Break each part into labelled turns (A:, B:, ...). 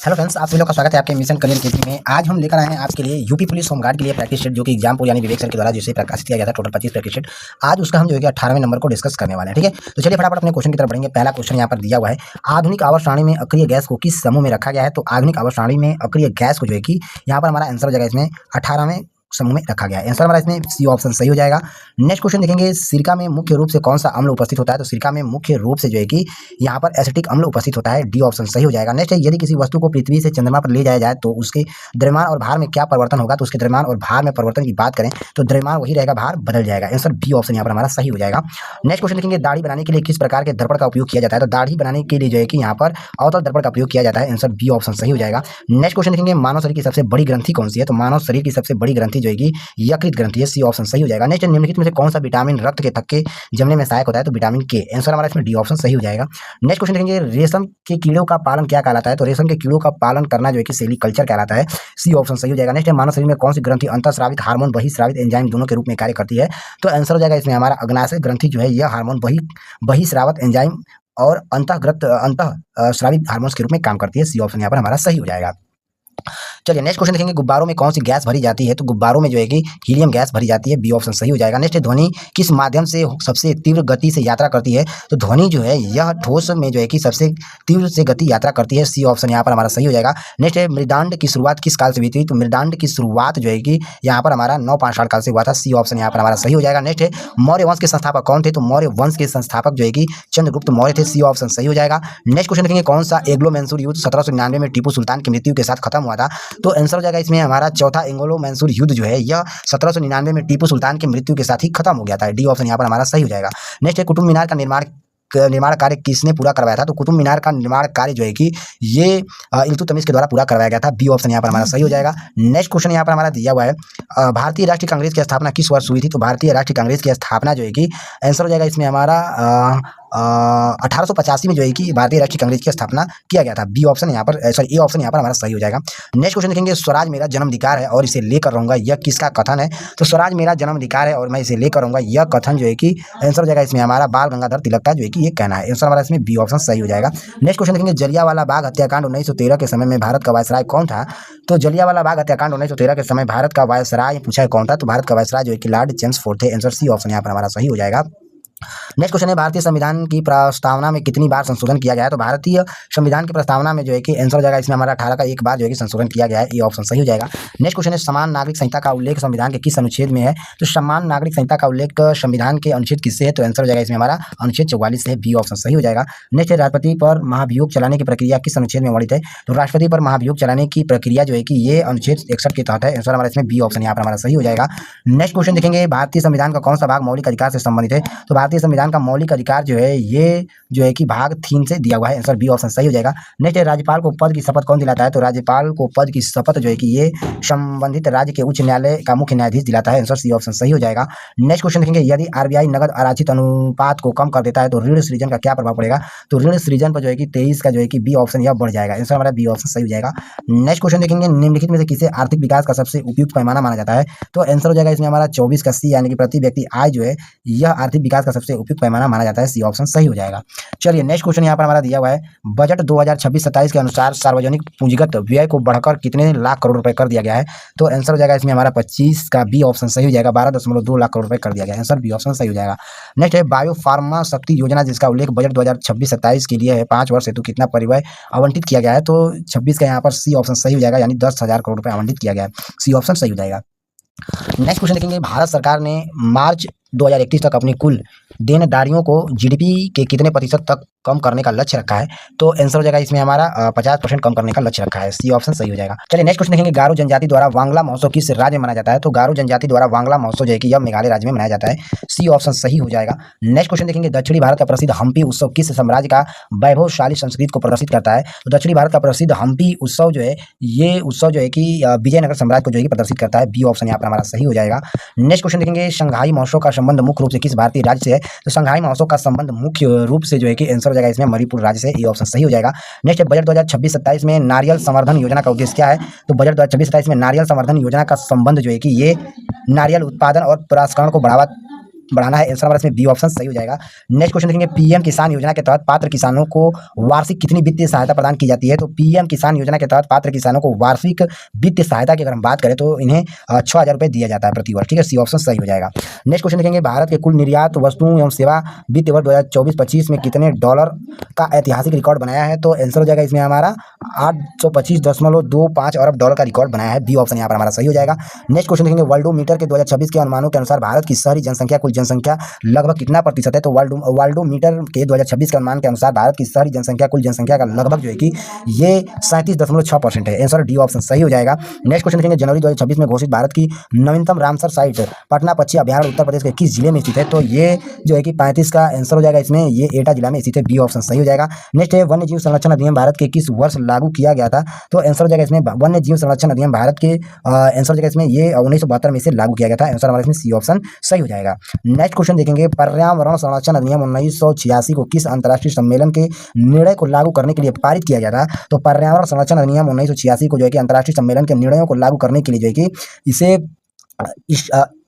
A: Hello friends, आप सभी लोग का स्वागत है आपके मिशन करियर केसी में। आज हम लेकर आए हैं आपके लिए यूपी पुलिस होमगार्ड के लिए प्रैक्टिस सेट, जो कि एग्जामपुर यानी विवेक सर के द्वारा जिसे प्रकाशित किया गया था। Total 25 practice set. आज उसका हम जो है कि 18वें नंबर को डिस्कस करने वाले हैं। ठीक है, तो चलिए फटाफट अपने क्वेश्चन की तरफ बढ़ेंगे। पहला क्वेश्चन यहाँ पर दिया हुआ है, आधुनिक आवर्त सारणी में अक्रिय गैस को किस समूह में रखा गया है। तो आधुनिक आवर्त सारणी में अक्रिय गैस को जो है कि यहाँ पर हमारा आंसर हो जाएगा इसमें 18वें समूह में रखा गया है। आंसर हमारा इसमें सी ऑप्शन सही हो जाएगा। नेक्स्ट क्वेश्चन देखेंगे, सिरका में मुख्य रूप से कौन सा अम्ल उपस्थित होता है। तो सिरका में मुख्य रूप से जो है कि यहाँ पर एसिटिक अम्ल उपस्थित होता है। डी ऑप्शन सही हो जाएगा। नेक्स्ट है, यदि किसी वस्तु को पृथ्वी से चंद्रमा पर ले जाया जाए तो उसके द्रव्यमान और भार में क्या परिवर्तन होगा। तो उसके द्रव्यमान और भार में परिवर्तन की बात करें तो द्रव्यमान वही रहेगा, भार बदल जाएगा। आंसर बी ऑप्शन यहाँ पर हमारा सही हो जाएगा। नेक्स्ट क्वेश्चन देखेंगे, दाढ़ी बनाने के लिए किस प्रकार के दर्पण का उपयोग किया जाता है। तो दाढ़ी बनाने के लिए जो है कि यहाँ पर अवतल दर्पण का उपयोग किया जाता है। आंसर बी ऑप्शन सही हो जाएगा। नेक्स्ट क्वेश्चन देखेंगे, मानव शरीर की सबसे बड़ी ग्रंथि कौन सी है। तो मानव शरीर की सबसे बड़ी ग्रंथि जो है कि यकृत ग्रंथि है। सी ऑप्शन सही हो जाएगा। नेक्स्ट, निम्नलिखित में से कौन सा विटामिन रक्त के थक्के जमने में सहायक होता है। तो विटामिन के। आंसर हमारा इसमें डी ऑप्शन सही हो जाएगा। नेक्स्ट क्वेश्चन देखेंगे, रेशम के कीड़ों का पालन क्या कहलाता है। तो रेशम के कीड़ों का पालन करना जो है कि सेरीकल्चर कहलाता है। सी ऑप्शन सही हो जाएगा। नेक्स्ट, मानव शरीर में कौन सी ग्रंथि अंतःस्रावित हार्मोन बहिस्रावित एंजाइम दोनों के रूप में कार्य करती है। तो आंसर हो जाएगा इसमें हमारा अग्नाशय ग्रंथि जो है यह हार्मोन बहिस्रावित एंजाइम और अंतः स्रावित हार्मोन्स के रूप में काम करती है। सी ऑप्शन यहाँ पर हमारा सही हो जाएगा। चलिए नेक्स्ट क्वेश्चन देखेंगे, गुब्बारों में कौन सी गैस भरी जाती है। तो गुब्बारों में जो है कि हीलियम गैस भरी जाती है। बी ऑप्शन सही हो जाएगा। नेक्स्ट, ध्वनि किस माध्यम से सबसे तीव्र गति से यात्रा करती है। तो ध्वनि जो है यह ठोस में जो है कि सबसे तीव्र से गति यात्रा करती है। सी ऑप्शन यहाँ पर हमारा सही हो जाएगा। नेक्स्ट है, मृदांड की शुरुआत किस काल से हुई थी। तो मृदांड की शुरुआत जो है कि यहाँ पर हमारा 9-5 काल से हुआ था। सी ऑप्शन यहाँ पर हमारा सही हो जाएगा। नेक्स्ट है, मौर्य वंश के संस्थापक कौन थे। तो मौर्य वंश के संस्थापक जो है कि चंद्रगुप्त मौर्य थे। सी ऑप्शन सही हो जाएगा। नेक्स्ट क्वेश्चन देखेंगे, कौन सा एग्लो मैसूर युद्ध 1799 में टीपू सुल्तान की मृत्यु के साथ खत्म हुआ था। तो आंसर हो जाएगा इसमें हमारा चौथा एंग्लो मैसूर युद्ध जो है यह 1799 में टीपू सुल्तान की मृत्यु के साथ ही खत्म हो गया था। डी ऑप्शन यहाँ पर हमारा सही हो जाएगा। नेक्स्ट है, कुतुब मीनार का निर्माण कार्य किसने पूरा करवाया था। तो कुतुब मीनार का निर्माण कार्य जो है कि ये इल्तुतमिश के द्वारा पूरा करवाया गया था। बी ऑप्शन यहाँ पर हमारा सही हो जाएगा। नेक्स्ट क्वेश्चन यहाँ पर हमारा दिया हुआ है, भारतीय राष्ट्रीय कांग्रेस की स्थापना किस वर्ष हुई थी। तो भारतीय राष्ट्रीय कांग्रेस की स्थापना जो है कि आंसर हो जाएगा इसमें हमारा 1885 में जो है कि भारतीय राष्ट्रीय कांग्रेस की स्थापना किया गया था। बी ऑप्शन यहाँ पर ए ऑप्शन यहाँ पर हमारा सही हो जाएगा। नेक्स्ट क्वेश्चन देखेंगे, स्वराज मेरा जन्माधिकार है और इसे लेकर रहूंगा, यह किसका कथन है। तो स्वराज मेरा जन्माधिकार है और मैं इसे लेकर रहूंगा, यह कथन जो है कि आंसर हो जाएगा इसमें हमारा बाल गंगाधर तिलक का जो है कि ये कहना है। आंसर हमारा इसमें बी ऑप्शन सही हो जाएगा। नेक्स्ट क्वेश्चन देखेंगे, जलियांवाला बाग हत्याकांड 1913 के समय में भारत का वायसराय कौन था। तो जलियांवाला बाग हत्याकांड 1913 के समय भारत का वायसराय पूछा है कौन था। तो भारत का वायसराय जो है कि लॉर्ड चेम्सफोर्ड थे। आंसर सी ऑप्शन यहाँ पर हमारा सही हो जाएगा। नेक्स्ट क्वेश्चन है, भारतीय संविधान की प्रस्तावना में कितनी बार संशोधन किया गया है। तो भारतीय संविधान की प्रस्तावना में जो है कि आंसर हो जाएगा इसमें हमारा 18 का एक बार जो है कि संशोधन किया गया है। ये ऑप्शन सही हो जाएगा। नेक्स्ट क्वेश्चन है, समान नागरिक संहिता का उल्लेख संविधान के किस अनुच्छेद में है। तो समान नागरिक संहिता का उल्लेख संविधान के अनुच्छेद किससे है। तो आंसर हो जाएगा इसमें हमारा अनुच्छेद 44 से है। बी ऑप्शन सही हो जाएगा। नेक्स्ट है, राष्ट्रपति पर महाभियोग चलाने की प्रक्रिया किस अनुच्छेद में वर्णित है। तो राष्ट्रपति पर महाभियोग चलाने की प्रक्रिया जो है कि ये अनुच्छेद 61 के तहत है। आंसर हमारा इसमें बी ऑप्शन यहाँ पर हमारा सही हो जाएगा। नेक्स्ट क्वेश्चन देखेंगे, भारतीय संविधान का कौन सा भाग मौलिक अधिकार से संबंधित है। तो भारतीय संविधान का मौलिक अधिकार जो है ये जो है कि भाग 3 से दिया हुआ है। आंसर बी ऑप्शन सही हो जाएगा। नेक्स्ट है, राज्यपाल को पद की शपथ कौन दिलाता है। तो राज्यपाल को पद की शपथ जो है कि ये संबंधित राज्य के उच्च न्यायालय का मुख्य न्यायाधीश दिलाता है। आंसर सी ऑप्शन सही हो जाएगा। नेक्स्ट क्वेश्चन देखेंगे, यदि आरबीआई नगद आरक्षित अनुपात को कम कर देता है तो ऋण सृजन का क्या प्रभाव पड़ेगा। तो ऋण सृजन पर जो है कि 23 का जो है कि बी ऑप्शन यह बढ़ जाएगा। आंसर हमारा बी ऑप्शन सही हो जाएगा। नेक्स्ट क्वेश्चन देखेंगे, निम्नलिखित में से किसे आर्थिक विकास का सबसे उपयुक्त पैमाना माना जाता है। तो आंसर हो जाएगा इसमें हमारा 24 का सी यानी कि प्रति व्यक्ति आय जो है यह आर्थिक विकास का सबसे उपयुक्त पैमाना माना जाता है। सी ऑप्शन सही हो जाएगा। चलिए नेक्स्ट क्वेश्चन यहाँ पर हमारा दिया हुआ है, बजट 2026-27 के अनुसार सार्वजनिक पूंजीगत व्यय को बढ़कर कितने लाख करोड़ रुपए कर दिया गया है। तो आंसर हो जाएगा इसमें हमारा 25 का बी ऑप्शन सही हो जाएगा। 12.2 लाख करोड़ रुपए कर दिया गया है। आंसर बी ऑप्शन सही हो जाएगा। नेक्स्ट है, बायो फार्मा शक्ति योजना जिसका उल्लेख बजट 2026-27 के लिए है 5 वर्ष हेतु कितना परिव्यय आवंटित किया गया है। तो 26 का यहाँ पर सी ऑप्शन सही हो जाएगा, यानी 10,000 करोड़ रुपए आवंटित किया गया है। सी ऑप्शन सही हो जाएगा। नेक्स्ट क्वेश्चन देखेंगे, भारत सरकार ने मार्च 2031 तक अपनी कुल देनदारियों को जीडीपी के कितने प्रतिशत तक कम करने का लक्ष्य रखा है। तो आंसर हो जाएगा इसमें हमारा 50% कम करने का लक्ष्य रखा है। सी ऑप्शन सही हो जाएगा। चलिए नेक्स्ट क्वेश्चन देखेंगे, गारो जनजाति द्वारा वांगला महोत्सव किस राज्य में मनाया जाता है। तो गारो जनजाति द्वारा वांगला महोत्सव जो है कि यह मेघालय राज्य में मनाया जाता है। सी ऑप्शन सही हो जाएगा। नेक्स्ट क्वेश्चन देखेंगे, दक्षिणी भारत का प्रसिद्ध हम्पी उत्सव किस साम्राज्य का वैभवशाली संस्कृति को प्रदर्शित करता है। तो दक्षिणी भारत का प्रसिद्ध हम्पी उत्सव जो है ये उत्सव जो है कि विजयनगर साम्राज्य को जो है प्रदर्शित करता है। बी ऑप्शन यहाँ पर हमारा सही हो जाएगा। नेक्स्ट क्वेश्चन देखेंगे, शंघाई महोत्सव का संबंध मुख्य रूप से किस भारतीय राज्य से है। तो शंघाई महोत्सव का संबंध मुख्य रूप से जो है कि आंसर हो जाएगा इसमें मणिपुर राज्य से। ये ऑप्शन सही हो जाएगा। नेक्स्ट है, बजट 2026-27 में नारियल संवर्धन योजना का उद्देश्य क्या है। तो बजट 2026-27 में नारियल संवर्धन योजना का संबंध जो है कि ये नारियल उत्पादन और प्रसंस्करण को बढ़ावा बढ़ाना है। आंसर हमारा इसमें बी ऑप्शन सही हो जाएगा। नेक्स्ट क्वेश्चन देखेंगे, पीएम किसान योजना के तहत पात्र किसानों को वार्षिक कितनी वित्तीय सहायता प्रदान की जाती है? तो पीएम किसान योजना के तहत पात्र किसानों को वार्षिक वित्तीय सहायता की अगर हम बात करें तो इन्हें 6,000 रुपये दिया जाता है प्रति वर्ष। ठीक है, सी ऑप्शन सही हो जाएगा। नेक्स्ट क्वेश्चन देखेंगे, भारत के कुल निर्यात वस्तुओं एवं सेवा वित्त वर्ष 2024-25 में कितने डॉलर का ऐतिहासिक रिकॉर्ड बनाया है? तो आंसर हो जाएगा इसमें हमारा 825.25 अरब डॉलर का रिकॉर्ड बनाया है। बी ऑप्शन यहाँ पर हमारा सही हो जाएगा। नेक्स्ट क्वेश्चन देखेंगे, वर्ल्डोमीटर के 2026 के अनुमानों के अनुसार भारत की शहरी जनसंख्या कुल जनसंख्या लगभग कितना प्रतिशत है? तो वर्ल्डोमीटर के 2026 के अनुमान के अनुसार भारत की शहरी जनसंख्या कुल जनसंख्या का लगभग जो है कि ये 37.6% है। आंसर डी ऑप्शन सही हो जाएगा। नेक्स्ट क्वेश्चन देखेंगे, जनवरी 2026 में घोषित भारत की नवीनतम रामसर साइट पटना पक्षी अभ्यारण्य उत्तर प्रदेश के किस जिले में स्थित है? तो ये जो है कि 35 का आंसर हो जाएगा इसमें, ये एटा जिला में स्थित है। बी ऑप्शन सही हो जाएगा। नेक्स्ट है, वन्य जीव संरक्षण अधिनियम भारत के किस वर्ष लागू किया गया था? तो आंसर हो जाएगा इसमें वन्य जीव संरक्षण अधिनियम भारत के आंसर हो जाएगा इसमें ये 1972 में से लागू किया गया था। आंसर हमारा इसमें सी ऑप्शन सही हो जाएगा। नेक्स्ट क्वेश्चन देखेंगे, पर्यावरण संरक्षण अधिनियम 1986 को किस अंतर्राष्ट्रीय सम्मेलन के निर्णय को लागू करने के लिए पारित किया गया था? तो पर्यावरण संरक्षण अधिनियम 1986 को जो है कि अंतर्राष्ट्रीय सम्मेलन के निर्णयों को लागू करने के लिए जो है कि इसे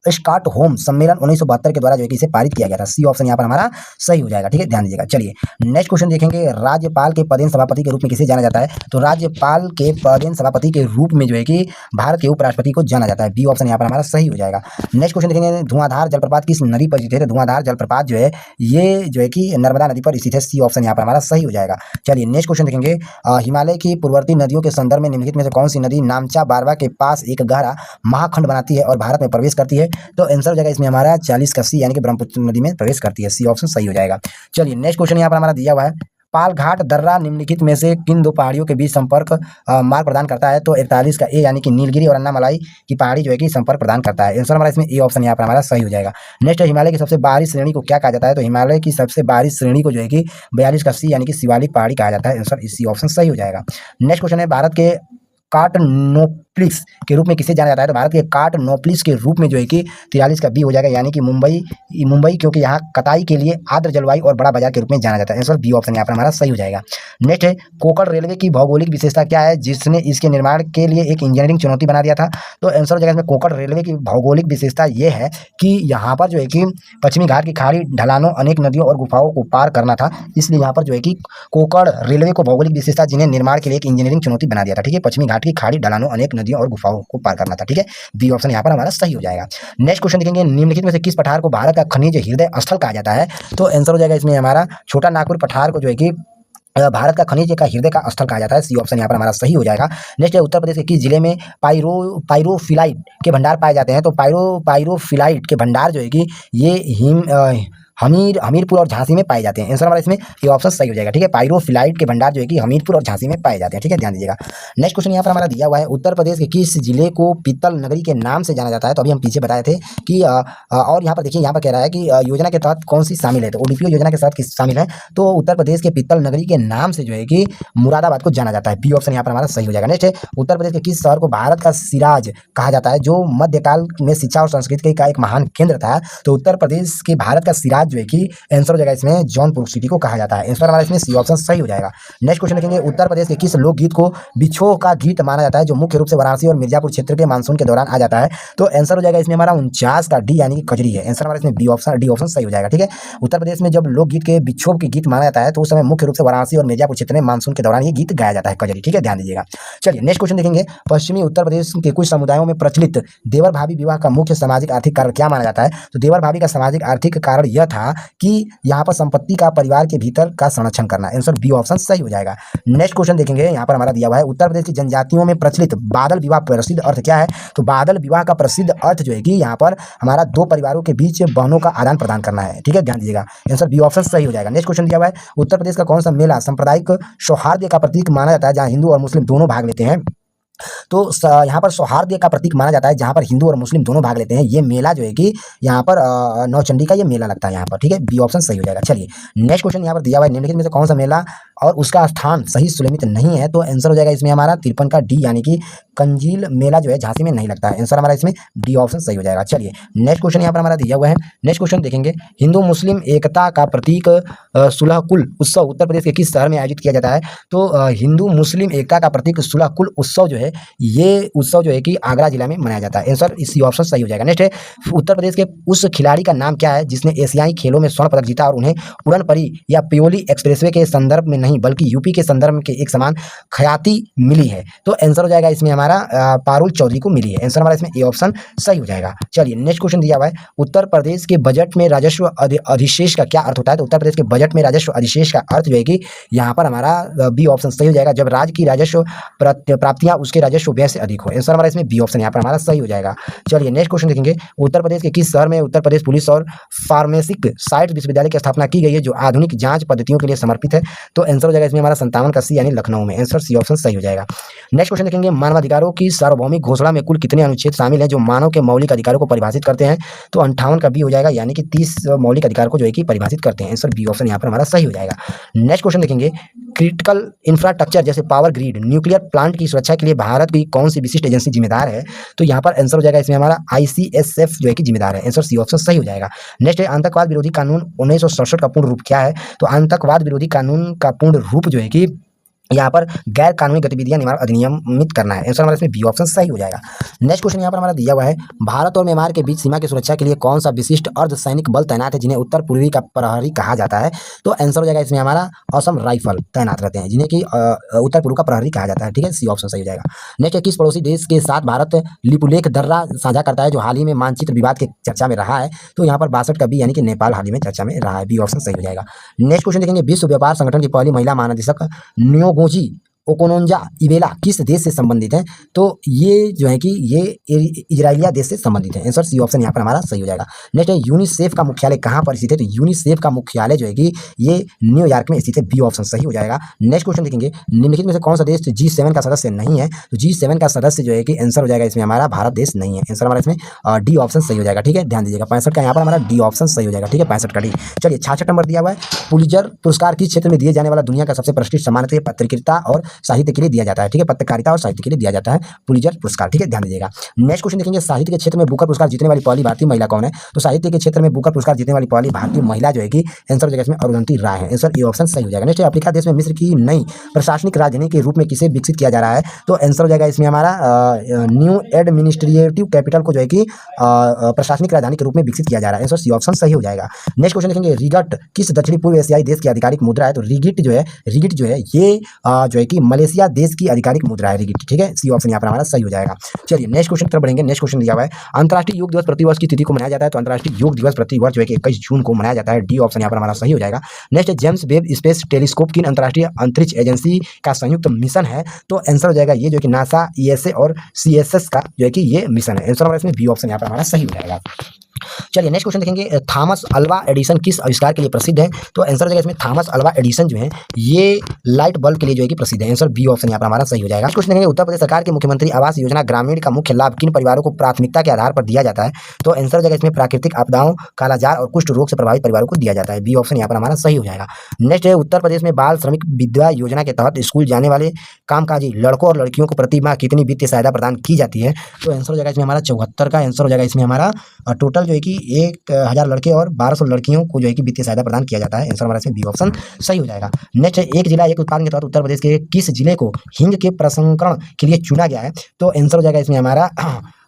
A: स्टॉकहोम सम्मेलन 1972 के द्वारा जो है कि इसे पारित किया गया था। सी ऑप्शन यहाँ पर हमारा सही हो जाएगा। ठीक है, ध्यान दीजिएगा। चलिए नेक्स्ट क्वेश्चन देखेंगे, राज्यपाल के पदेन सभापति के रूप में किसे जाना जाता है? तो राज्यपाल के पदेन सभापति के रूप में जो है कि भारत के उपराष्ट्रपति को जाना जाता है। बी ऑप्शन यहाँ पर हमारा सही हो जाएगा। नेक्स्ट क्वेश्चन देखेंगे, धुआंधार जलप्रपात किस नदी पर स्थित है? तो धुआंधार जलप्रपात जो है ये जो है कि नर्मदा नदी पर स्थित है। सी ऑप्शन यहाँ पर हमारा सही हो जाएगा। चलिए नेक्स्ट क्वेश्चन देखेंगे, हिमालय की पूर्ववर्ती नदियों के संदर्भ में निम्नलिखित में से कौन सी नदी नामचा बारवा के पास एक गहरा महाखंड बनाती है और भारत में प्रवेश करती है? तो आंसर हो जाएगा इसमें हमारा 40 का सी, यानी कि ब्रह्मपुत्र नदी में प्रवेश करती है। सी ऑप्शन सही हो जाएगा। चलिए नेक्स्ट क्वेश्चन यहाँ पर हमारा दिया हुआ है, पालघाट दर्रा निम्नलिखित में से किन दो पहाड़ियों के बीच संपर्क मार्ग प्रदान करता है? तो 41 का ए, यानी कि नीलगिरी और अन्नामलाई की पहाड़ी जो है कि संपर्क प्रदान करता है। आंसर हमारा इसमें ए ऑप्शन यहाँ पर हमारा सही हो जाएगा। नेक्स्ट है, हिमालय की सबसे बाहरी श्रेणी को क्या कहा जाता है? तो हिमालय की सबसे बाहरी श्रेणी को जो है कि 42 का सी, यानी कि शिवालिक पहाड़ी कहा जाता है। आंसर इसी ऑप्शन सही हो जाएगा। नेक्स्ट क्वेश्चन है, भारत के कार्टनोप्लिस के रूप में किसे जाना जाता है? तो भारत के कार्टनोप्लिस के रूप में जो है कि 43 का बी हो जाएगा, यानी कि मुंबई क्योंकि यहाँ कताई के लिए आर्द्र जलवायु और बड़ा बाजार के रूप में जाना जाता है। आंसर बी ऑप्शन यहाँ पर हमारा सही हो जाएगा। नेक्स्ट है, कोकण रेलवे की भौगोलिक विशेषता क्या है जिसने इसके निर्माण के लिए एक इंजीनियरिंग चुनौती बना दिया था? तो आंसर हो जाएगा इसमें कोकण रेलवे की भौगोलिक विशेषता ये है कि यहाँ पर जो है कि पश्चिमी घाट की खाड़ी ढलानों अनेक नदियों और गुफाओं को पार करना था, इसलिए यहाँ पर जो है कि कोकण रेलवे को भौगोलिक विशेषता जिन्हें निर्माण के लिए एक इंजीनियरिंग चुनौती बना दिया था। ठीक है, पश्चिमी घाट की खाड़ी ढलानों अनेक नदियों और गुफाओं को पार करना था। ठीक है, बी ऑप्शन यहाँ पर हमारा सही हो जाएगा। नेक्स्ट क्वेश्चन देखेंगे, निम्नलिखित में से किस पठार को भारत का खनिज हृदय स्थल कहा जाता है? तो आंसर हो जाएगा इसमें हमारा छोटा नागपुर पठार को जो है कि भारत का खनिज का हृदय का स्थल कहा जाता है। सी ऑप्शन यहाँ पर हमारा सही हो जाएगा। नेक्स्ट है, उत्तर प्रदेश के किस जिले में पायरोफिलाइट के भंडार पाए जाते हैं? तो पायरोफिलाइट के भंडार जो है कि ये हमीरपुर और झांसी में पाए जाते हैं। आंसर हमारा इसमें ये ऑप्शन सही हो जाएगा। ठीक है, पायरोफिलाइट के भंडार जो है कि हमीरपुर और झांसी में पाए जाते हैं। ठीक है, ध्यान दीजिएगा। नेक्स्ट क्वेश्चन यहाँ पर हमारा दिया हुआ है, उत्तर प्रदेश के किस जिले को पीतल नगरी के नाम से जाना जाता है? तो अभी हम पीछे बताए थे कि और यहाँ पर देखिए, यहाँ पर कह रहा है कि योजना के तहत कौन सी शामिल है? तो ओडीपीओ योजना के तहत किस शामिल है? तो उत्तर प्रदेश के पीतल नगरी के नाम से जो है कि मुरादाबाद को जाना जाता है। बी ऑप्शन यहाँ पर हमारा सही हो जाएगा। नेक्स्ट है, उत्तर प्रदेश के किस शहर को भारत का सिराज कहा जाता है जो मध्यकाल में शिक्षा और संस्कृति का एक महान केंद्र था? तो उत्तर प्रदेश के भारत का सिराज जो है कि आंसर हो जाएगा इसमें जौनपुर सिटी को कहा जाता है। आंसर हमारा इसमें सी ऑप्शन सही हो जाएगा। नेक्स्ट क्वेश्चन देखेंगे, उत्तर प्रदेश के किस लोकगीत को बिछो का गीत माना जाता है जो मुख्य रूप से वाराणसी और मिर्जापुर क्षेत्र के मानसून के दौरान आ जाता है? तो आंसर हो जाएगा इसमें हमारा 49 का डी, यानी कि कजरी है। आंसर हमारा इसमें डी ऑप्शन सही हो जाएगा। ठीक है, उत्तर प्रदेश में जब लोकगीत के बिछोह के गीत माना जाता है तो उस समय मुख्य रूप से वाराणसी और मिर्जापुर क्षेत्र में मानसून के दौरान ये गीत गाया जाता है, कजरी। ठीक है, ध्यान दीजिएगा। चलिए नेक्स्ट क्वेश्चन देखेंगे, पश्चिमी उत्तर प्रदेश के कुछ समुदायों में प्रचलित देवर भाभी विवाह का मुख्य सामाजिक आर्थिक कारण क्या माना जाता है? तो देवर भाभी का सामाजिक आर्थिक कारण यह था कि यहाँ पर संपत्ति का परिवार के भीतर का संरक्षण करना। आंसर बी ऑप्शन सही हो जाएगा। नेक्स्ट क्वेश्चन देखेंगे, यहाँ पर हमारा दिया हुआ है, उत्तर प्रदेश की जनजातियों में प्रचलित बादल विवाह प्रसिद्ध अर्थ क्या है? तो बादल विवाह का प्रसिद्ध अर्थ जो है कि यहाँ पर हमारा दो परिवारों के बीच बहनों का आदान प्रदान करना है। ठीक है, ध्यान दीजिएगा। आंसर बी ऑप्शन सही हो जाएगा। नेक्स्ट क्वेश्चन दिया हुआ है, उत्तर प्रदेश का कौन सा मेला सांप्रदायिक सौहार्द का प्रतीक माना जाता है जहाँ हिंदू और मुस्लिम दोनों भाग लेते हैं? तो यहाँ पर सौहार्द का प्रतीक माना जाता है जहाँ पर हिंदू और मुस्लिम दोनों भाग लेते हैं। ये मेला जो है कि यहाँ पर नौचंडी का ये मेला लगता है यहाँ पर। ठीक है, बी ऑप्शन सही हो जाएगा। चलिए नेक्स्ट क्वेश्चन यहाँ पर दिया हुआ है, निम्नलिखित में से कौन सा मेला और उसका स्थान सही सुलेमित नहीं है? तो आंसर हो जाएगा इसमें हमारा 53 का डी, यानी कि कंजील मेला जो है झांसी में नहीं लगता है। आंसर हमारा इसमें डी ऑप्शन सही हो जाएगा। चलिए नेक्स्ट क्वेश्चन यहाँ पर हमारा दिया हुआ है। नेक्स्ट क्वेश्चन देखेंगे, हिंदू मुस्लिम एकता का प्रतीक सुलहकुल उत्सव उत्तर प्रदेश के किस शहर में आयोजित किया जाता है? तो हिंदू मुस्लिम एकता का प्रतीक सुलहकुल उत्सव जो है है ये उत्सव जो है कि आगरा जिला में मनाया जाता है। आंसर सी ऑप्शन सही हो जाएगा। नेक्स्ट है उत्तर प्रदेश के उस खिलाड़ी का नाम क्या है जिसने एशियाई खेलों में स्वर्ण पदक जीता और उन्हें उड़न परी या पियोली एक्सप्रेसवे के संदर्भ में नहीं बल्कि यूपी के संदर्भ के एक समान ख्याति मिली है। तो आंसर हो जाएगा इसमें हमारा पारुल चौधरी को मिली है। आंसर हमारा इसमें ए ऑप्शन सही हो जाएगा। चलिए नेक्स्ट क्वेश्चन दिया हुआ है उत्तर प्रदेश के बजट में राजस्व अधिशेष का क्या अर्थ होता है। तो उत्तर प्रदेश के बजट में राजस्व अधिशेष का अर्थ जो है कि यहाँ पर हमारा बी ऑप्शन सही हो जाएगा जब राज्य की राजस्व प्राप्तियां उसके राजस्व व्यय से अधिक हो। आंसर हमारा इसमें बी ऑप्शन यहाँ पर हमारा सही हो जाएगा। चलिए नेक्स्ट क्वेश्चन देखेंगे उत्तर प्रदेश के किस शहर में उत्तर प्रदेश पुलिस और फार्मेसिक साइंस विश्वविद्यालय की स्थापना की गई है जो आधुनिक जांच पद्धतियों के लिए समर्पित है। तो आंसर हो जाएगा इसमें हमारा 57 का सी यानी लखनऊ में। आंसर सी ऑप्शन सही हो जाएगा। नेक्स्ट क्वेश्चन देखेंगे मानवाधिकारों की सार्वभौमिक घोषणा में कुल कितने अनुच्छेद शामिल हैं जो मानव के मौलिक अधिकारों को परिभाषित करते हैं। तो 58 का बी हो जाएगा यानी कि 30 मौलिक अधिकार को जो है कि परिभाषित करते हैं। आंसर बी ऑप्शन यहाँ पर हमारा सही हो जाएगा। नेक्स्ट क्वेश्चन देखेंगे क्रिटिकल इंफ्रास्ट्रक्चर जैसे पावर ग्रिड न्यूक्लियर प्लांट की सुरक्षा के लिए भारत की कौन सी विशिष्ट एजेंसी जिम्मेदार है। तो यहाँ पर आंसर हो जाएगा इसमें हमारा ICSF जो है कि जिम्मेदार है। आंसर सी ऑप्शन सही हो जाएगा। नेक्स्ट है आतंकवाद विरोधी कानून 1967 का पूर्ण रूप क्या है। तो आतंकवाद विरोधी कानून का पूर्ण रूप जो है कि यहाँ पर गैर कानूनी गतिविधियां निवारण अधिनियमित करना है। आंसर हमारा इसमें बी ऑप्शन सही हो जाएगा। नेक्स्ट क्वेश्चन यहाँ पर हमारा दिया हुआ है भारत और म्यांमार के बीच सीमा की सुरक्षा के लिए कौन सा विशिष्ट अर्धसैनिक बल तैनात है जिन्हें उत्तर पूर्वी का प्रहरी कहा जाता है। तो आंसर हो जाएगा इसमें हमारा असम राइफल तैनात रहते हैं जिन्हें कि उत्तर पूर्व का प्रहरी कहा जाता है। ठीक है सी ऑप्शन सही हो जाएगा। नेक्स्ट है किस पड़ोसी देश के साथ भारत लिपुलेख दर्रा साझा करता है जो हाल ही में मानचित्र विवाद के चर्चा में रहा है। तो यहाँ पर 62 का बी यानी कि नेपाल हाल ही में चर्चा में रहा है। बी ऑप्शन सही हो जाएगा। नेक्स्ट क्वेश्चन देखेंगे विश्व व्यापार संगठन की पहली महिला महानिदेशक न्योगोजी ओकोनोंजा इवेला किस देश से संबंधित है। तो ये जो है कि ये इजराइलिया देश से संबंधित है। आंसर सी ऑप्शन यहाँ पर हमारा सही हो जाएगा। नेक्स्ट है यूनिसेफ का मुख्यालय कहाँ पर स्थित है। तो यूनिसेफ का मुख्यालय जो है कि ये न्यूयॉर्क में स्थित है। बी ऑप्शन सही हो जाएगा। नेक्स्ट क्वेश्चन देखेंगे निम्नलिखित में से कौन सा देश G7 का सदस्य नहीं है। तो G7 का सदस्य जो है कि आंसर हो जाएगा इसमें हमारा भारत देश नहीं है। आंसर हमारा इसमें डी ऑप्शन सही हो जाएगा। ठीक है ध्यान दीजिएगा 65 का यहाँ पर हमारा डी ऑप्शन सही हो जाएगा। ठीक है 65 का डी। चलिए 66 नंबर दिया हुआ है पुलित्जर पुरस्कार किस क्षेत्र में दिए जाने वाला दुनिया का सबसे प्रतिष्ठित सम्मान है। पत्रकारिता और साहित्य के लिए दिया जाता है। ठीक है पत्रकारिता और साहित्य के लिए दिया जाता है पुलित्जर पुरस्कार। ठीक है ध्यान दीजिएगा। नेक्स्ट क्वेश्चन देखेंगे साहित्य के क्षेत्र में बुकर पुरस्कार जीतने वाली पहली भारतीय महिला कौन है। तो साहित्य के क्षेत्र में बुकर पुरस्कार जीतने वाली पहली भारतीय महिला जो है कि आंसर हो जाएगा इसमें अरुंधति राय है। आंसर ए ऑप्शन सही हो जाएगा। नेक्स्ट अफ्रीका देश में मिस्र की नई प्रशासनिक राजधानी के रूप में किसे विकसित किया जा रहा है। तो आंसर हो जाएगा इसमें हमारा न्यू एडमिनिस्ट्रेटिव कैपिटल को जो है कि प्रशासनिक राजधानी के रूप में विकसित किया जा रहा है। आंसर सी ऑप्शन सही हो जाएगा। नेक्स्ट क्वेश्चन देखेंगे रिगट किस दक्षिणी पूर्व एशियाई देश की आधिकारिक मुद्रा है। तो रिगिट जो है ये जो है कि मलेशिया देश की आधिकारिक मुद्रा है रिगिट। ठीक है सी ऑप्शन यहाँ पर हमारा सही हो जाएगा। चलिए नेक्स्ट क्वेश्चन की तरफ बढ़ेंगे। नेक्स्ट क्वेश्चन दिया हुआ है अंतर्राष्ट्रीय योग दिवस प्रतिवर्ष की तिथि को मनाया जाता है। तो अंतर्राष्ट्रीय योग दिवस प्रतिवर्ष जो है कि 21 जून को मनाया जाता है। डी ऑप्शन यहाँ पर हमारा सही हो जाएगा। नेक्स्ट है जेम्स वेब स्पेस टेलीस्कोप किन अंतर्राष्ट्रीय अंतरिक्ष एजेंसी का संयुक्त मिशन है। तो आंसर हो जाएगा ये जो कि नासा ESA और CSS का जो है कि ये मिशन है। आंसर हमारा इसमें बी ऑप्शन यहाँ पर हमारा सही हो जाएगा। चलिए नेक्स्ट क्वेश्चन देखेंगे थॉमस अल्वा एडिसन किस आविष्कार के लिए प्रसिद्ध है। तो आंसर हो जाएगा इसमें थॉमस अल्वा एडिसन जो है ये लाइट बल्ब के लिए जो है कि प्रसिद्ध है। आंसर बी ऑप्शन यहाँ पर हमारा सही हो जाएगा। क्वेश्चन देखेंगे उत्तर प्रदेश सरकार के मुख्यमंत्री आवास योजना ग्रामीण का मुख्य लाभ किन परिवारों को प्राथमिकता के आधार पर दिया जाता है। तो आंसर हो जाएगा इसमें प्राकृतिक आपदाओं कालाजार और कुष्ठ रोग से प्रभावित परिवारों को दिया जाता है। बी ऑप्शन यहाँ पर हमारा सही हो जाएगा। नेक्स्ट है उत्तर प्रदेश में बाल श्रमिक विधवा योजना के तहत स्कूल जाने वाले कामकाजी लड़कों और लड़कियों को प्रति माह कितनी वित्तीय सहायता प्रदान की जाती है। तो आंसर हो जाएगा इसमें हमारा 74 का। आंसर हो जाएगा इसमें हमारा टोटल जो है कि 1000 लड़के और 1200 लड़कियों को जो है कि वित्तीय सहायता प्रदान किया जाता है। आंसर हमारा इसमें बी ऑप्शन सही हो जाएगा। नेक्स्ट है एक जिला एक उत्पादन के तहत उत्तर प्रदेश के किस जिले को हींग के प्रसंस्करण के लिए चुना गया है। तो आंसर हो जाएगा इसमें हमारा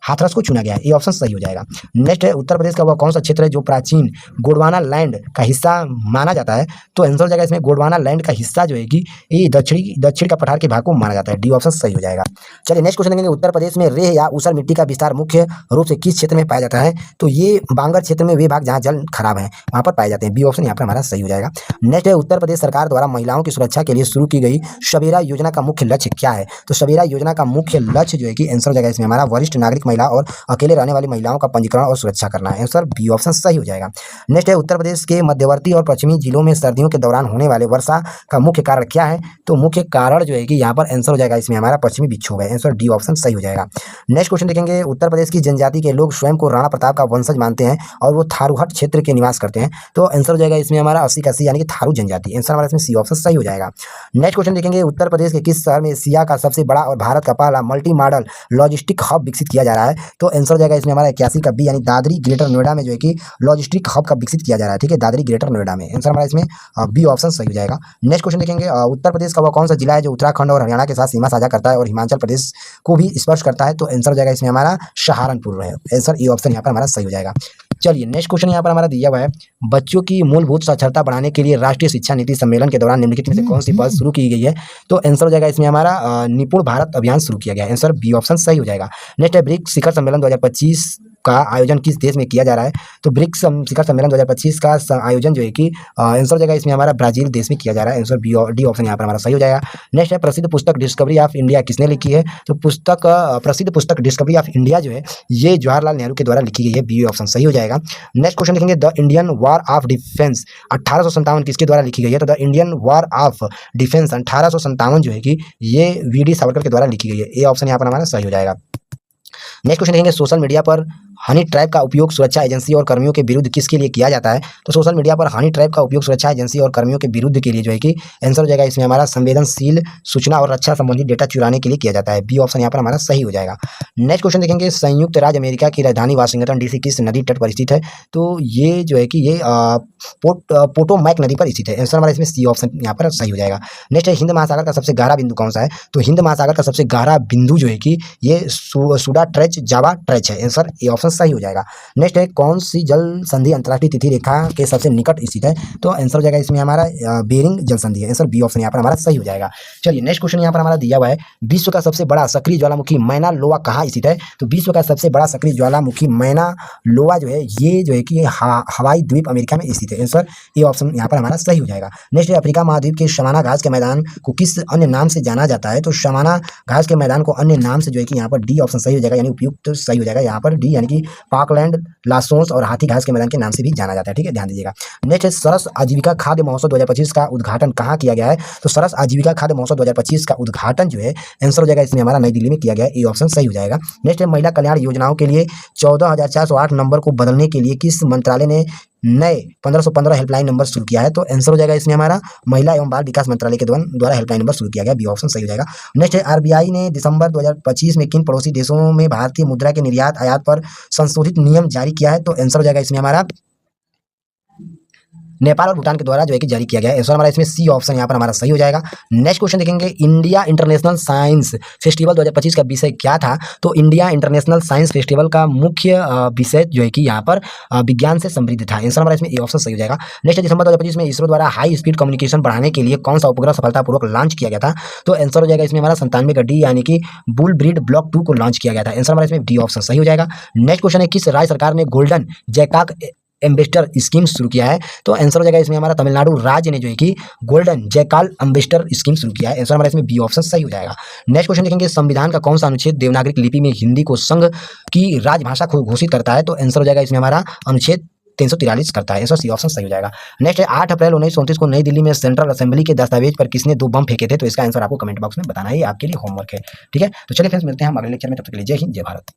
A: हाथरस को चुना गया है। ये ऑप्शन सही हो जाएगा। नेक्स्ट है उत्तर प्रदेश का वह कौन सा क्षेत्र है जो प्राचीन गोंडवाना लैंड का हिस्सा माना जाता है। तो आंसर हो जाएगा इसमें गोंडवाना लैंड का हिस्सा जो है कि ये दक्षिण का पठार के भाग को माना जाता है। डी ऑप्शन सही हो जाएगा। चलिए नेक्स्ट क्वेश्चन देखेंगे उत्तर प्रदेश में रेह या ऊसर मिट्टी का विस्तार मुख्य रूप से किस क्षेत्र में पाया जाता है। तो ये बांगर क्षेत्र में वे भाग जहाँ जल खराब है वहाँ पर पाए जाते हैं। बी ऑप्शन यहाँ पर हमारा सही हो जाएगा। नेक्स्ट है उत्तर प्रदेश सरकार द्वारा महिलाओं की सुरक्षा के लिए शुरू की गई सवेरा योजना का मुख्य लक्ष्य क्या है। तो सवेरा योजना का मुख्य लक्ष्य जो है कि आंसर हो जाएगा इसमें हमारा वरिष्ठ नागरिक महिला और अकेले रहने वाली महिलाओं का पंजीकरण और सुरक्षा करना है। आंसर बी ऑप्शन सही हो जाएगा। नेक्स्ट है उत्तर प्रदेश के मध्यवर्ती और पश्चिमी जिलों में सर्दियों के दौरान होने वाले वर्षा का मुख्य कारण क्या है। तो मुख्य कारण जो है कि यहाँ पर आंसर हो जाएगा इसमें हमारा पश्चिमी विक्षोभ है। आंसर डी ऑप्शन सही हो जाएगा। नेक्स्ट क्वेश्चन देखेंगे उत्तर प्रदेश की जनजाति के लोग स्वयं को राणा प्रताप का वंशज मानते हैं और वो थारूहट क्षेत्र के निवास करते हैं। तो आंसर हो जाएगा इसमें हमारा 80 का सी यानी कि थारू जनजाति। आंसर हमारा इसमें सी ऑप्शन सही हो जाएगा। नेक्स्ट क्वेश्चन देखेंगे उत्तर प्रदेश के किस शहर में एशिया का सबसे बड़ा और भारत का पहला मल्टी मॉडल लॉजिस्टिक हब विकसित किया जा रहा है। तो आंसर हो जाएगा इसमें हमारा 81 का बी यानी दादरी ग्रेटर नोएडा में जो है कि लॉजिस्टिक हब का विकसित किया जा रहा है। ठीक है दादरी ग्रेटर नोएडा में। आंसर हमारा इसमें बी ऑप्शन सही हो जाएगा। नेक्स्ट क्वेश्चन देखेंगे उत्तर प्रदेश का वह कौन सा जिला है जो उत्तराखंड और हरियाणा के साथ सीमा साझा करता है और हिमाचल प्रदेश को भी स्पर्श करता है, तो आंसर हो जाएगा इसमें हमारा सहारनपुर है। आंसर ए ऑप्शन यहाँ पर हमारा सही हो जाएगा। चलिए नेक्स्ट क्वेश्चन यहाँ पर हमारा दिया हुआ है, बच्चों की मूलभूत साक्षरता बढ़ाने के लिए राष्ट्रीय शिक्षा नीति सम्मेलन के दौरान निम्नलिखित में से कौन सी पहल शुरू की गई है? तो आंसर हो जाएगा इसमें हमारा निपुण भारत अभियान शुरू किया गया है। आंसर बी ऑप्शन सही हो जाएगा। नेक्स्ट है, ब्रिक्स शिखर सम्मेलन 2025 का आयोजन किस देश में किया जा रहा है? तो ब्रिक्स शिखर सम्मेलन 2025 का आयोजन जो है कि आंसर हो जाएगा इसमें हमारा ब्राजील देश में किया जा रहा है। आंसर डी ऑप्शन यहाँ पर हमारा सही हो जाएगा। नेक्स्ट है, प्रसिद्ध पुस्तक डिस्कवरी ऑफ इंडिया किसने लिखी है? तो प्रसिद्ध पुस्तक डिस्कवरी ऑफ इंडिया जो है ये जवाहरलाल नेहरू के द्वारा लिखी गई है। बी ऑप्शन सही हो जाएगा। नेक्स्ट क्वेश्चन लिखेंगे, the Indian war of defence 1857 किसके द्वारा लिखी गई है? तो the Indian war of defence 1857 जो है कि ये वी.डी. सावरकर के द्वारा लिखी गई है। ए ऑप्शन यहाँ पर हमारा सही हो जाएगा। नेक्स्ट क्वेश्चन लिखेंगे, सोशल मीडिया पर हनी ट्रैप का उपयोग सुरक्षा एजेंसी और कर्मियों के विरुद्ध किसके लिए किया जाता है? तो सोशल मीडिया पर हनी ट्रैप का उपयोग सुरक्षा एजेंसी और कर्मियों के विरुद्ध के लिए जो है कि आंसर हो जाएगा इसमें हमारा संवेदनशील सूचना और रक्षा संबंधी डेटा चुराने के लिए किया जाता है। बी ऑप्शन यहाँ पर हमारा सही हो जाएगा। नेक्स्ट क्वेश्चन देखेंगे, संयुक्त राज्य अमेरिका की राजधानी वाशिंगटन डीसी किस नदी तट पर स्थित है? तो ये जो है कि ये पोटोमैक नदी पर स्थित है। आंसर हमारा इसमें सी ऑप्शन यहाँ पर सही हो जाएगा। नेक्स्ट है, हिंद महासागर का सबसे गहरा बिंदु कौन सा है? तो हिंद महासागर का सबसे गहरा बिंदु जो है कि ये सुडा ट्रेच जावा ट्रेच है। आंसर ए ऑप्शन सही हो जाएगा। नेक्स्ट है, कौन सी जल संधि अंतर्राष्ट्रीय तिथि रेखा के सबसे निकट स्थित है? तो आंसर हो जाएगा इसमें हमारा बेरिंग जल संधि है। आंसर बी ऑप्शन यहाँ पर हमारा सही हो जाएगा। चलिए नेक्स्ट क्वेश्चन यहाँ पर हमारा दिया हुआ है, विश्व का सबसे बड़ा सक्रिय ज्वालामुखी मैना लोआ कहाँ स्थित है? तो विश्व का सबसे बड़ा सक्रिय ज्वालामुखी मैना लोआ जो है ये जो है कि हवाई द्वीप अमेरिका में स्थित है। आंसर ए ऑप्शन यहाँ पर हमारा सही हो जाएगा। नेक्स्ट है, अफ्रीका महाद्वीप के शमाना घास के मैदान को किस अन्य नाम से जाना जाता है? तो शमाना घास के मैदान को अन्य नाम से जो है कि यहाँ पर डी ऑप्शन सही हो जाएगा, यानी उपयुक्त सही हो जाएगा यहाँ पर डी, यानी कि पाकलैंड, लासोंस और हाथी घास के मैदान के नाम से भी जाना जाता है। ठीक है, ध्यान दीजिएगा। नेक्स्ट है, सरस आजीविका खाद्य महोत्सव 2025 का उद्घाटन कहाँ किया गया है? तो सरस आजीविका खाद्य महोत्सव 2025 का उद्घाटन जो है आंसर हो जाएगा इसमें हमारा नई दिल्ली में किया गया है। ए ऑप्शन सही हो जाएगा। नेक्स्ट है, महिला कल्याण योजनाओं के लिए 14,408 नंबर को बदलने के लिए किस मंत्रालय ने नए 1515 हेल्पलाइन नंबर शुरू किया है? तो आंसर हो जाएगा इसमें हमारा महिला एवं बाल विकास मंत्रालय के द्वारा हेल्पलाइन नंबर शुरू किया गया। बी ऑप्शन सही हो जाएगा। नेक्स्ट है, आरबीआई ने दिसंबर 2025 में किन पड़ोसी देशों में भारतीय मुद्रा के निर्यात आयात पर संशोधित नियम जारी किया है? तो आंसर हो जाएगा इसमें हमारा नेपाल और भूटान के द्वारा जो है कि जारी किया गया है। आंसर हमारा इसमें सी ऑप्शन यहाँ पर हमारा सही हो जाएगा। नेक्स्ट क्वेश्चन देखेंगे, इंडिया इंटरनेशनल साइंस फेस्टिवल 2025 का विषय क्या था? तो इंडिया इंटरनेशनल साइंस फेस्टिवल का मुख्य विषय जो है कि यहाँ पर विज्ञान से समृद्ध था। आंसर हमारा इसमें ए ऑप्शन सही हो जाएगा। नेक्स्ट दिसंबर 2025 में इसरो द्वारा हाई स्पीड कम्युनिकेशन बढ़ाने के लिए कौन सा उपग्रह सफलतापूर्वक लॉन्च किया गया था? तो आंसर हो जाएगा इसमें हमारा 97 गड्डी यानी कि बुल ब्रीड ब्लॉक 2 को लॉन्च किया गया था। आंसर हमारा इसमें डी ऑप्शन सही हो जाएगा। नेक्स्ट क्वेश्चन है, किस राज्य सरकार ने गोल्डन जैकॉक एम्बेसडर स्कीम शुरू किया है? तो आंसर हो जाएगा इसमें हमारा तमिलनाडु राज्य ने जो है कि गोल्डन जैकाल एम्बेसडर स्कीम शुरू किया है। आंसर हमारा इसमें बी ऑप्शन सही हो जाएगा। नेक्स्ट क्वेश्चन देखेंगे, संविधान का कौन सा अनुच्छेद देवनागरिक लिपि में हिंदी को संघ की राजभाषा घोषित करता है? तो आंसर हो जाएगा इसमें हमारा अनुच्छेद 343 करता है। आंसर सी ऑप्शन सही हो जाएगा। नेक्स्ट है, 8 अप्रैल 1929 को नई दिल्ली में सेंट्रल असेंबली के दस्तावेज पर किसने 2 बम फेंके थे? तो इसका आंसर आपको कमेंट बॉक्स में बताना है, आपके लिए होमवर्क है। ठीक है, तो चलिए फ्रेंड्स मिलते हैं हम अगले लेक्चर में, तब तक के लिए जय हिंद जय भारत।